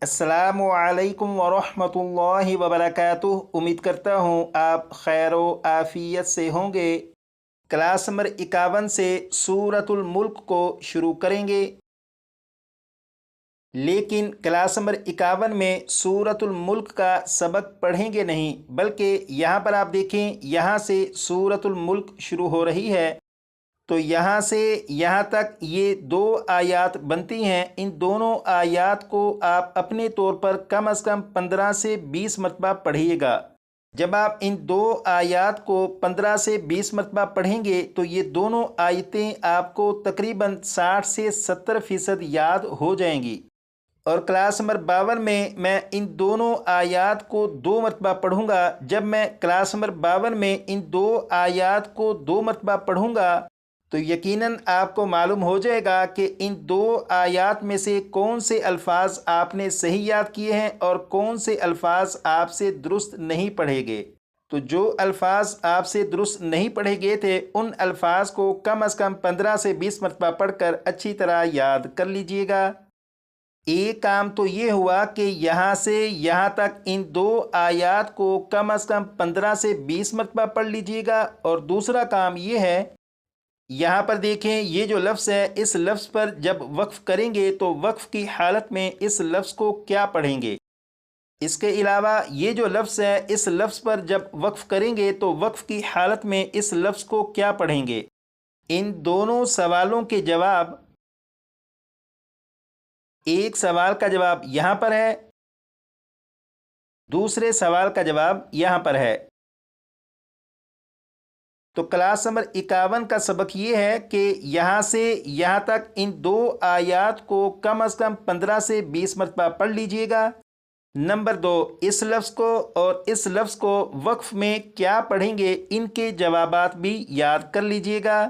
अस्सलामु अलैकुम वरहमतुल्लाहि वबरकातुह। उम्मीद करता हूँ आप खैर व आफियत से होंगे। क्लास नंबर 51 से सूरतुल मुल्क को शुरू करेंगे, लेकिन क्लास नंबर 51 में सूरतुल मुल्क का सबक पढ़ेंगे नहीं, बल्कि यहाँ पर आप देखें, यहाँ से सूरतुल मुल्क शुरू हो रही है। तो यहाँ से यहाँ तक ये दो आयात बनती हैं। इन दोनों आयात को आप अपने तौर पर कम से कम 15 से 20 मरतबा पढ़िएगा। जब आप इन दो आयात को 15 से 20 मरतबा पढ़ेंगे तो ये दोनों आयतें आपको तकरीबन 60 से 70% याद हो जाएंगी। और क्लास नंबर 52 में मैं इन दोनों आयात को 2 मरतबा पढ़ूँगा। जब मैं क्लास नंबर 52 में इन दो आयात को 2 मरतबा पढ़ूँगा तो यकीनन आपको मालूम हो जाएगा कि इन दो आयात में से कौन से अल्फाज आपने सही याद किए हैं और कौन से अल्फाज आपसे दुरुस्त नहीं पढ़े गए। तो जो अल्फाज आपसे दुरुस्त नहीं पढ़े गए थे उन अल्फाज को कम से कम 15 से 20 मरतबा पढ़कर अच्छी तरह याद कर लीजिएगा। एक काम तो ये हुआ कि यहाँ से यहाँ तक इन दो आयात को कम से कम 15 से 20 मरतबा पढ़ लीजिएगा। और दूसरा काम ये है, यहाँ पर देखें, ये जो लफ्ज़ है इस लफ्ज़ पर जब वक्फ़ करेंगे तो वक्फ़ की हालत में इस लफ्ज़ को क्या पढ़ेंगे। इसके अलावा ये जो लफ्ज़ है इस लफ्ज़ पर जब वक्फ़ करेंगे तो वक्फ़ की हालत में इस लफ्ज़ को क्या पढ़ेंगे। इन दोनों सवालों के जवाब, एक सवाल का जवाब यहाँ पर है, दूसरे सवाल का जवाब यहाँ पर है। तो क्लास नंबर 51 का सबक ये है कि यहाँ से यहाँ तक इन दो आयात को कम से कम 15 से 20 मरतबा पढ़ लीजिएगा। नंबर 2, इस लफ्ज़ को और इस लफ्ज़ को वक्फ़ में क्या पढ़ेंगे इनके जवाबात भी याद कर लीजिएगा।